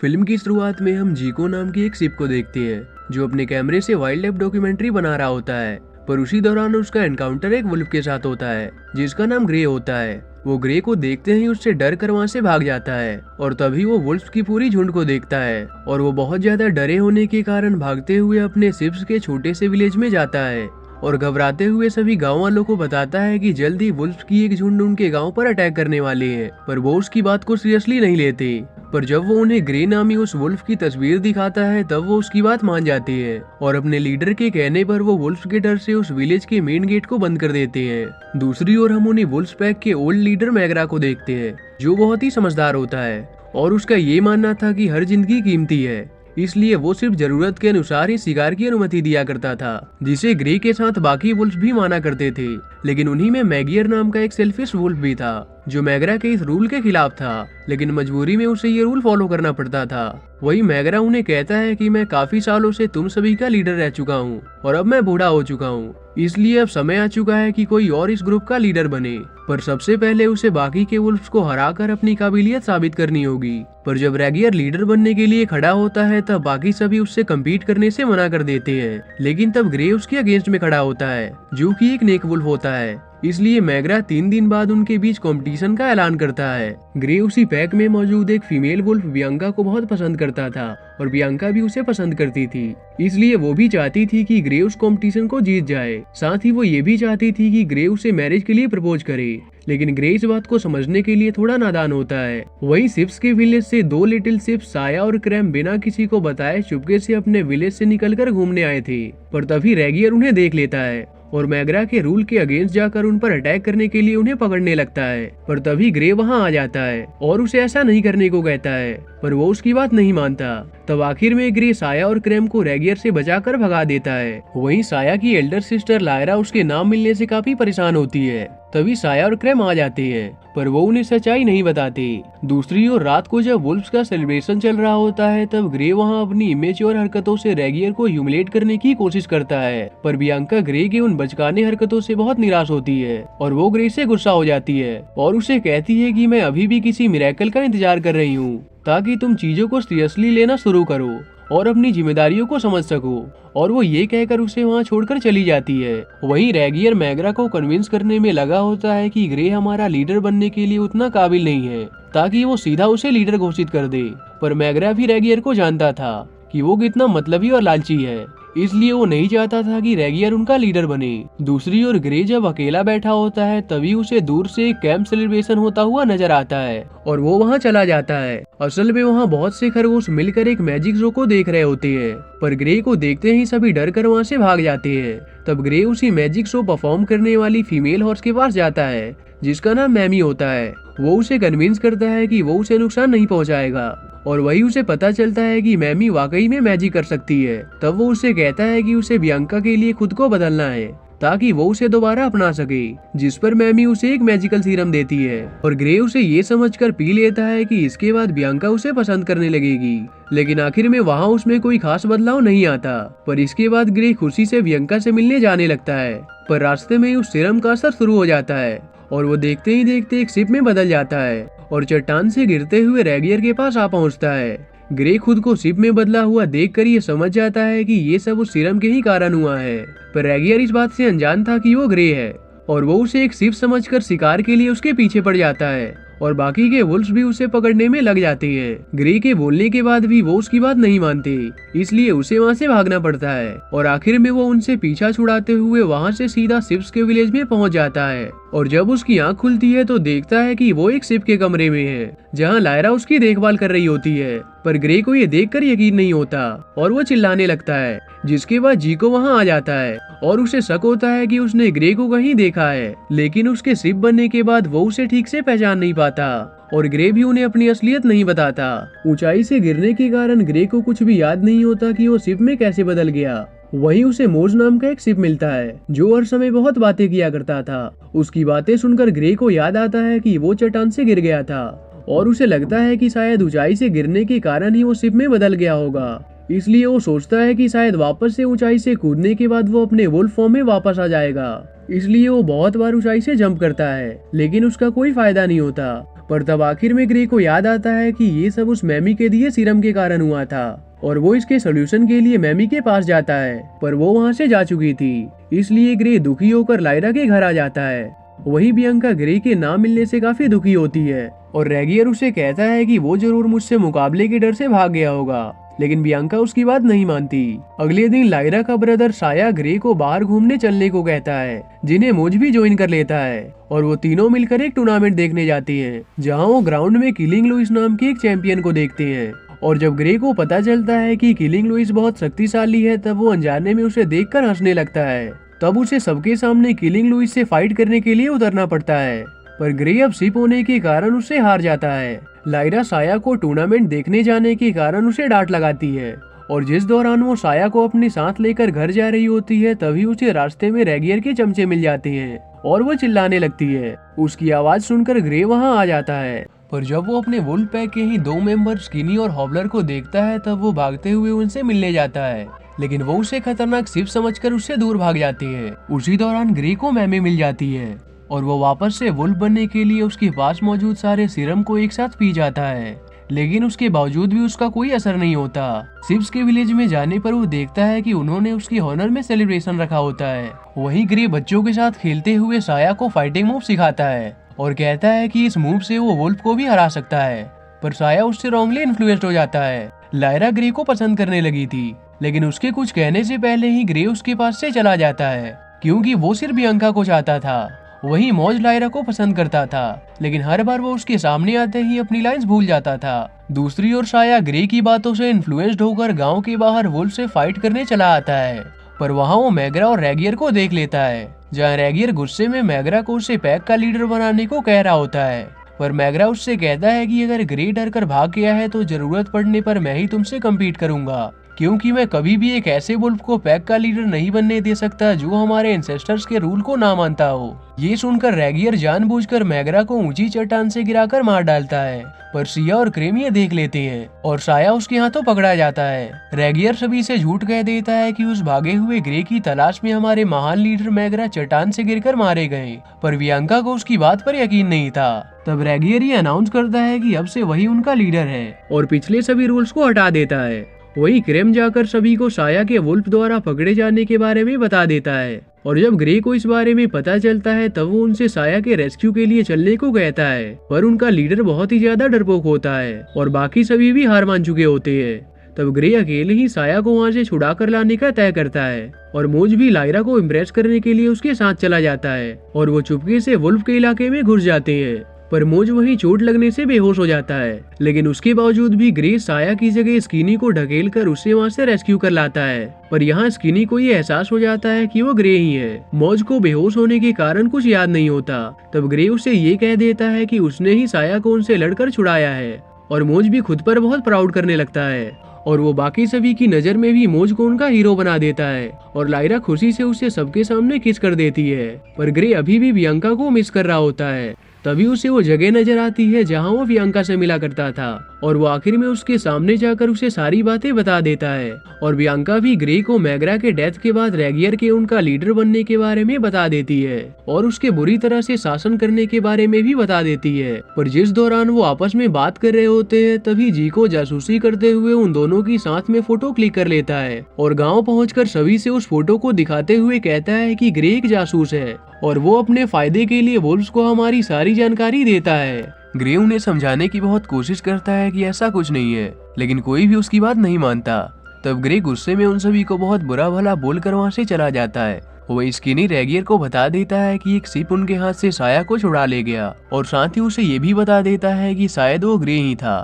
Film की शुरुआत में हम जीको नाम की एक शिप को देखते हैं जो अपने कैमरे से वाइल्ड लाइफ डॉक्यूमेंट्री बना रहा होता है। पर उसी दौरान उसका एनकाउंटर एक वुल्फ के साथ होता है जिसका नाम ग्रे होता है। वो ग्रे को देखते ही उससे डर कर वहाँ से भाग जाता है और तभी वो वुल्फ की पूरी झुंड को देखता है और वो बहुत ज्यादा डरे होने के कारण भागते हुए अपने शिप्स के छोटे से विलेज में जाता है और घबराते हुए सभी गांव वालों को बताता है कि जल्द ही वुल्फ की एक झुंड उनके गांव पर अटैक करने वाली है। पर वो उसकी बात को सीरियसली नहीं लेते। पर जब वो उन्हें ग्रे नामी उस वुल्फ की तस्वीर दिखाता है तब वो उसकी बात मान जाती है और अपने लीडर के कहने पर वो वुल्फ के डर से उस विलेज के मेन गेट को बंद कर देते हैं। दूसरी ओर हम उन्हें वुल्फ पैक के ओल्ड लीडर मैगरा को देखते हैं जो बहुत ही समझदार होता है और उसका ये मानना था कि हर जिंदगी कीमती है, इसलिए वो सिर्फ जरूरत के अनुसार ही शिकार की अनुमति दिया करता था, जिसे ग्रे के साथ बाकी वुल्फ भी माना करते थे। लेकिन उन्हीं में मैगियर नाम का एक सेल्फिश वुल्फ भी था जो मैगरा के इस रूल के खिलाफ था, लेकिन मजबूरी में उसे ये रूल फॉलो करना पड़ता था। वही मैगरा उन्हें कहता है कि मैं काफी सालों से तुम सभी का लीडर रह चुका हूँ और अब मैं बूढ़ा हो चुका हूँ, इसलिए अब समय आ चुका है कि कोई और इस ग्रुप का लीडर बने। पर सबसे पहले उसे बाकी के वुल्फ्स को हराकर अपनी काबिलियत साबित करनी होगी। पर जब रेगियर लीडर बनने के लिए खड़ा होता है तब बाकी सभी उससे कम्पीट करने से मना कर देते हैं, लेकिन तब ग्रे उसके अगेंस्ट में खड़ा होता है जो कि एक नेक वुल्फ होता है। इसलिए मैगरा 3 दिन बाद उनके बीच कंपटीशन का ऐलान करता है। ग्रे उसी पैक में मौजूद एक फीमेल वुल्फ बियांका को बहुत पसंद करता था और बियांका भी उसे पसंद करती थी, इसलिए वो भी चाहती थी कि ग्रे उस कंपटीशन को जीत जाए। साथ ही वो ये भी चाहती थी कि ग्रे उसे मैरिज के लिए प्रपोज करे, लेकिन ग्रे इस बात को समझने के लिए थोड़ा नादान होता है। वही शिप्स के विलेज से 2 लिटिल शिप्स साया और क्रैम बिना किसी को बताए चुपके से अपने विलेज से निकलकर घूमने आए थे। पर तभी रेगियर उन्हें देख लेता है और मैगरा के रूल के अगेंस्ट जाकर उन पर अटैक करने के लिए उन्हें पकड़ने लगता है। पर तभी ग्रे वहां आ जाता है और उसे ऐसा नहीं करने को कहता है, पर वो उसकी बात नहीं मानता। तब आखिर में ग्रे साया और क्रैम को रेगियर से बचाकर भगा देता है। वहीं साया की एल्डर सिस्टर लायरा उसके नाम मिलने से काफी परेशान होती है। तभी साया और क्रैम आ जाते हैं पर वो उन्हें सच्चाई नहीं बताते। दूसरी ओर रात को जब वुल्फ्स का सेलिब्रेशन चल रहा होता है तब ग्रे वहां अपनी इमेच्योर हरकतों से रेगियर को ह्यूमिलेट करने की कोशिश करता है। पर बियांका ग्रे की उन बचकाने हरकतों से बहुत निराश होती है और वो ग्रे से गुस्सा हो जाती है और उसे कहती है कि मैं अभी भी किसी मिरेकल का इंतजार कर रही हूँ ताकि तुम चीजों को सीरियसली लेना शुरू करो और अपनी जिम्मेदारियों को समझ सको। और वो ये कहकर उसे वहाँ छोड़कर चली जाती है। वहीं रेगियर मैगरा को कन्विंस करने में लगा होता है कि ग्रे हमारा लीडर बनने के लिए उतना काबिल नहीं है ताकि वो सीधा उसे लीडर घोषित कर दे। पर मैगरा भी रेगियर को जानता था कि वो कितना मतलबी और लालची है, इसलिए वो नहीं चाहता था कि रेगियर उनका लीडर बने। दूसरी ओर ग्रे जब अकेला बैठा होता है तभी उसे दूर से एक कैंप सेलिब्रेशन होता हुआ नजर आता है और वो वहां चला जाता है। असल में वहां बहुत से खरगोश मिलकर एक मैजिक शो को देख रहे होते हैं, पर ग्रे को देखते ही सभी डर कर वहां से भाग जाते हैं। तब ग्रे उसी मैजिक शो परफॉर्म करने वाली फीमेल हॉर्स के पास जाता है जिसका नाम मैमी होता है। वो उसे कन्विंस करता है कि वो उसे नुकसान नहीं पहुंचाएगा और वही उसे पता चलता है कि मैमी वाकई में मैजिक कर सकती है। तब वो उसे कहता है कि उसे बियांका के लिए खुद को बदलना है ताकि वो उसे दोबारा अपना सके, जिस पर मैमी उसे एक मैजिकल सीरम देती है और ग्रे उसे ये समझकर पी लेता है कि इसके बाद बियांका उसे पसंद करने लगेगी। लेकिन आखिर में वहाँ उसमें कोई खास बदलाव नहीं आता। पर इसके बाद ग्रे खुशी से बियांका से मिलने जाने लगता है, पर रास्ते में उस सीरम का असर शुरू हो जाता है और वो देखते ही देखते एक शिप में बदल जाता है और चट्टान से गिरते हुए रेगियर के पास आ पहुंचता है। ग्रे खुद को शिप में बदला हुआ देखकर ये समझ जाता है कि ये सब उस सीरम के ही कारण हुआ है, पर रेगियर इस बात से अनजान था कि वो ग्रे है और वो उसे एक शिप समझकर शिकार के लिए उसके पीछे पड़ जाता है और बाकी के वुल्फ्स भी उसे पकड़ने में लग जाते हैं। ग्रे के बोलने के बाद भी वो उसकी बात नहीं मानते, इसलिए उसे वहाँ से भागना पड़ता है और आखिर में वो उनसे पीछा छुड़ाते हुए वहाँ से सीधा शिप्स के विलेज में पहुँच जाता है। और जब उसकी आंख खुलती है तो देखता है कि वो एक शिप के कमरे में है जहाँ लायरा उसकी देखभाल कर रही होती है। पर ग्रे को ये देखकर यकीन नहीं होता और वो चिल्लाने लगता है, जिसके बाद जीको वहाँ आ जाता है और उसे शक होता है कि उसने ग्रे को कहीं देखा है, लेकिन उसके शिप बनने के बाद वो उसे ठीक से पहचान नहीं पाता और ग्रे भी उन्हें अपनी असलियत नहीं बताता। ऊंचाई से गिरने के कारण ग्रे को कुछ भी याद नहीं होता कि वो शिप में कैसे बदल गया। वहीं उसे मोज नाम का एक शिप मिलता है जो हर समय बहुत बातें किया करता था। उसकी बातें सुनकर ग्रे को याद आता है कि वो चट्टान से गिर गया था और उसे लगता है कि शायद ऊंचाई से गिरने के कारण ही वो शिप में बदल गया होगा। इसलिए वो सोचता है कि शायद वापस से ऊंचाई से कूदने के बाद वो अपने वुल्फ फॉर्म में वापस आ जाएगा। इसलिए वो बहुत बार ऊंचाई से जंप करता है, लेकिन उसका कोई फायदा नहीं होता। पर तब आखिर में ग्रे को याद आता है कि ये सब उस मैमी के दिए सीरम के कारण हुआ था और वो इसके सोल्यूशन के लिए मैमी के पास जाता है, पर वो वहाँ से जा चुकी थी। इसलिए ग्रे दुखी होकर लायरा के घर आ जाता है। वही बियांका ग्रे के ना मिलने से काफी दुखी होती है और रेगियर उसे कहता है कि वो जरूर मुझसे मुकाबले के डर से भाग गया होगा, लेकिन बियांका उसकी बात नहीं मानती। अगले दिन लायरा का ब्रदर साया ग्रे को बाहर घूमने चलने को कहता है, जिन्हें मोज भी ज्वाइन कर लेता है और वो तीनों मिलकर एक टूर्नामेंट देखने जाती हैं, जहां वो ग्राउंड में किलिंग लुइस नाम के एक चैंपियन को देखते हैं। और जब ग्रे को पता चलता है कि किलिंग लुइस बहुत शक्तिशाली है, तब वो अनजाने में उसे देखकर हंसने लगता है। तब उसे सबके सामने किलिंग लुइस से फाइट करने के लिए उतरना पड़ता है, पर ग्रे अब सिप होने के कारण उससे हार जाता है। लायरा साया को टूर्नामेंट देखने जाने के कारण उसे डांट लगाती है और जिस दौरान वो साया को अपने साथ लेकर घर जा रही होती है, तभी उसे रास्ते में रेगियर के चमचे मिल जाते हैं और वो चिल्लाने लगती है। उसकी आवाज सुनकर ग्रे वहाँ आ जाता है, पर जब वो अपने वुल्फ पैक के ही 2 मेंबर स्किनी और हॉबलर को देखता है, तब वो भागते हुए उनसे मिलने जाता है, लेकिन वो उसे खतरनाक सिप समझकर उससे दूर भाग जाती है। उसी दौरान ग्रे को मैमी मिल जाती है और वो वापस से वुल्फ बनने के लिए उसके पास मौजूद सारे सीरम को एक साथ पी जाता है, लेकिन उसके बावजूद भी उसका कोई असर नहीं होता। सिप्स के विलेज में जाने पर वो देखता है कि उन्होंने उसकी ऑनर में सेलिब्रेशन रखा होता है। वहीं ग्रे बच्चों के साथ खेलते हुए साया को फाइटिंग मूव सिखाता है और कहता है कि इस मूव से वो वुल्फ को भी हरा सकता है, पर साया उससे रॉन्गली इन्फ्लुएंस्ड हो जाता है। लायरा ग्रे को पसंद करने लगी थी, लेकिन उसके कुछ कहने से पहले ही ग्रे उसके पास से चला जाता है, क्योंकि वो सिर्फ बियांका को चाहता था। वहीं मौज लायरा को पसंद करता था, लेकिन हर बार वो उसके सामने आते ही अपनी लाइंस भूल जाता था। दूसरी ओर साया ग्रे की बातों से इन्फ्लुएंस्ड होकर गांव के बाहर वुल्फ से फाइट करने चला आता है, पर वहां वो मैगरा और रेगियर को देख लेता है, जहां रेगियर गुस्से में मैगरा को उसे पैक का लीडर बनाने को कह रहा होता है, पर मैगरा उससे कहता है कि अगर ग्रे डर कर भाग गया है तो जरूरत पड़ने पर मैं ही तुमसे कम्पीट करूंगा, क्योंकि मैं कभी भी एक ऐसे वुल्फ को पैक का लीडर नहीं बनने दे सकता जो हमारे एंसेस्टर्स के रूल को ना मानता हो। ये सुनकर रेगियर जानबूझकर मैगरा को ऊंची चट्टान से गिराकर मार डालता है, पर सिया और क्रेम ये देख लेते हैं और साया उसके हाथों पकड़ा जाता है। रेगियर सभी से झूठ कह देता है कि उस भागे हुए ग्रे की तलाश में हमारे महान लीडर मैगरा चट्टान से गिरकर मारे गए, पर बियांका को उसकी बात पर यकीन नहीं था। तब रेगियर ये अनाउंस करता है कि अब से वही उनका लीडर है और पिछले सभी रूल्स को हटा देता है। वही क्रेम जाकर सभी को साया के वुल्फ द्वारा पकड़े जाने के बारे में बता देता है और जब ग्रे को इस बारे में पता चलता है, तब वो उनसे साया के रेस्क्यू के लिए चलने को कहता है, पर उनका लीडर बहुत ही ज्यादा डरपोक होता है और बाकी सभी भी हार मान चुके होते हैं। तब ग्रे अकेले ही साया को वहाँ से छुड़ा कर लाने का तय करता है और मोज भी लायरा को इम्प्रेस करने के लिए उसके साथ चला जाता है और वो चुपके से वुल्फ के इलाके में घुस जाते हैं, पर मोज वहीं चोट लगने से बेहोश हो जाता है। लेकिन उसके बावजूद भी ग्रे साया की जगह स्किनी को ढकेल कर उसे वहाँ से रेस्क्यू कर लाता है, पर यहाँ स्किनी को ये एहसास हो जाता है कि वो ग्रे ही है। मौज को बेहोश होने के कारण कुछ याद नहीं होता। तब ग्रे उसे ये कह देता है कि उसने ही साया को उनसे लड़कर छुड़ाया है और मौज भी खुद पर बहुत प्राउड करने लगता है और वो बाकी सभी की नजर में भी मौज को उनका हीरो बना देता है और लायरा खुशी से उसे सबके सामने किस कर देती है, पर ग्रे अभी भी बियांका को मिस कर रहा होता है। तभी उसे वो जगह नजर आती है जहां वो बियांका से मिला करता था और वो आखिर में उसके सामने जाकर उसे सारी बातें बता देता है और बियांका भी ग्रे को मैगरा के डेथ के बाद रेगियर के उनका लीडर बनने के बारे में बता देती है और उसके बुरी तरह से शासन करने के बारे में भी बता देती है। पर जिस दौरान वो आपस में बात कर रहे होते हैं, तभी जी को जासूसी करते हुए उन दोनों की साथ में फोटो क्लिक कर लेता है और गाँव पहुँच सभी से उस फोटो को दिखाते हुए कहता है कि ग्रे एक जासूस है और वो अपने फायदे के लिए वुल्फ्स को हमारी सारी जानकारी देता है। ग्रे उन्हें समझाने की बहुत कोशिश करता है कि ऐसा कुछ नहीं है, लेकिन कोई भी उसकी बात नहीं मानता। तब ग्रे गुस्से में उन सभी को बहुत बुरा भला बोलकर वहाँ से चला जाता है। वो स्किनी रेगियर को बता देता है कि एक शिप उनके हाथ से साया को छुड़ा ले गया और साथ ही उसे ये भी बता देता है कि शायद वो ग्रे ही था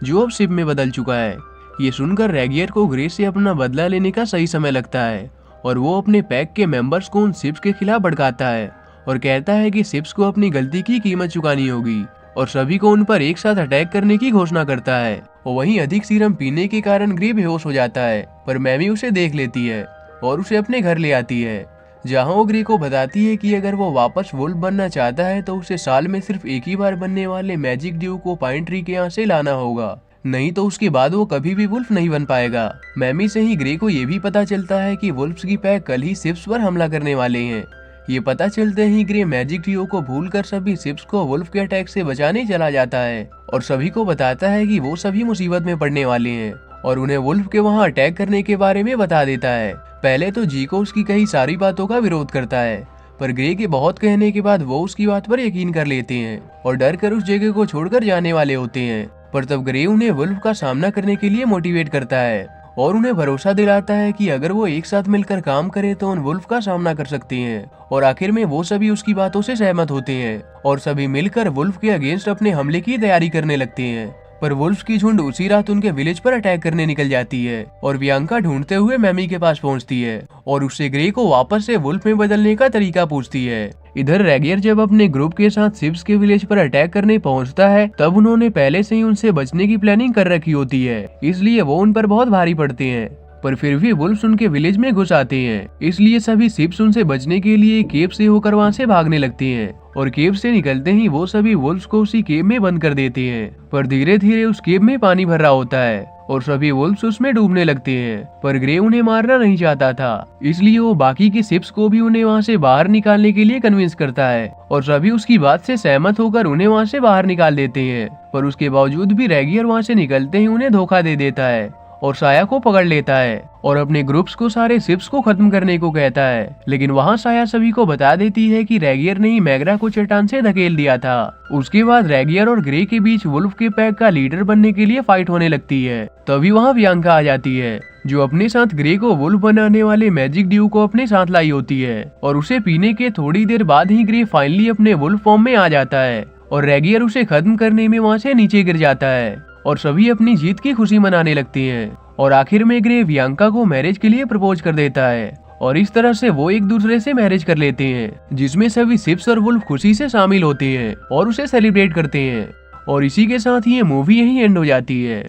जो अब शिप में बदल चुका है। ये सुनकर रेगियर को ग्रे से अपना बदला लेने का सही समय लगता है और वो अपने पैक के मेंबर्स को उन शिप्स के खिलाफ भड़काता है और कहता है कि शिप्स को अपनी गलती की कीमत चुकानी होगी और सभी को उन पर एक साथ अटैक करने की घोषणा करता है। और वहीं अधिक सीरम पीने के कारण ग्रे बेहोश हो जाता है, पर मैमी उसे देख लेती है और उसे अपने घर ले आती है, जहां वो ग्रे को बताती है कि अगर वो वापस वुल्फ बनना चाहता है तो उसे साल में सिर्फ एक ही बार बनने वाले मैजिक ड्यू को पाइन ट्री के यहाँ से लाना होगा, नहीं तो उसके बाद वो कभी भी वुल्फ नहीं बन पाएगा। मैमी से ही ग्रे को ये भी पता चलता है कि वुल्फ्स की पैक कल ही शिप्स पर हमला करने वाले हैं। ये पता चलते ही ग्रे मैजिक ट्रियो को भूलकर सभी शिप्स को वुल्फ के अटैक से बचाने चला जाता है और सभी को बताता है कि वो सभी मुसीबत में पड़ने वाले हैं और उन्हें वुल्फ के वहां अटैक करने के बारे में बता देता है। पहले तो जीको उसकी कई सारी बातों का विरोध करता है, पर ग्रे के बहुत कहने के बाद वो उसकी बात पर यकीन कर लेते हैं और डर कर उस जगह को छोड़कर जाने वाले होते हैं। पर तब ग्रे उन्हें वुल्फ का सामना करने के लिए मोटिवेट करता है और उन्हें भरोसा दिलाता है कि अगर वो एक साथ मिलकर काम करें तो उन वुल्फ का सामना कर सकते हैं। और आखिर में वो सभी उसकी बातों से सहमत होते हैं और सभी मिलकर वुल्फ के अगेंस्ट अपने हमले की तैयारी करने लगते हैं। पर वुल्फ की झुंड उसी रात उनके विलेज पर अटैक करने निकल जाती है और बियांका ढूंढते हुए मैमी के पास पहुंचती है और उससे ग्रे को वापस से वुल्फ में बदलने का तरीका पूछती है। इधर रेगियर जब अपने ग्रुप के साथ शिप्स के विलेज पर अटैक करने पहुंचता है तब उन्होंने पहले से ही उनसे बचने की प्लानिंग कर रखी होती है, इसलिए वो उन पर बहुत भारी पड़ते हैं। पर फिर भी वुल्फ्स उनके विलेज में घुस आते हैं, इसलिए सभी शिप्स उनसे बचने के लिए केव से होकर वहां से भागने लगती हैं और केव से निकलते ही वो सभी वुल्फ्स को उसी केव में बंद कर देते हैं। पर धीरे धीरे उस केव में पानी भर रहा होता है और सभी वुल्फ्स उसमें डूबने लगते हैं। पर ग्रे उन्हें मारना नहीं चाहता था, इसलिए वो बाकी के शिप्स को भी उन्हें वहां से बाहर निकालने के लिए कन्विंस करता है और सभी उसकी बात से सहमत होकर उन्हें वहां से बाहर निकाल देते हैं। पर उसके बावजूद भी रेगियर वहां से निकलते ही उन्हें धोखा दे देता है और साया को पकड़ लेता है और अपने ग्रुप्स को सारे शिप्स को खत्म करने को कहता है। लेकिन वहाँ साया सभी को बता देती है कि रेगियर ने ही मैग्रा को चट्टान से धकेल दिया था। उसके बाद रेगियर और ग्रे के बीच वुल्फ के पैक का लीडर बनने के लिए फाइट होने लगती है। तभी वहाँ बियांका आ जाती है जो अपने साथ ग्रे को वुल्फ बनाने वाले मैजिक ड्यू को अपने साथ लाई होती है और उसे पीने के थोड़ी देर बाद ही ग्रे फाइनली अपने वुल्फ फॉर्म में आ जाता है और रेगियर उसे खत्म करने में वहाँ से नीचे गिर जाता है और सभी अपनी जीत की खुशी मनाने लगते हैं। और आखिर में ग्रे बियांका को मैरिज के लिए प्रपोज कर देता है और इस तरह से वो एक दूसरे से मैरिज कर लेते हैं, जिसमें सभी शिप्स और वुल्फ खुशी से शामिल होते हैं और उसे सेलिब्रेट करते हैं। और इसी के साथ ये मूवी यहीं एंड हो जाती है।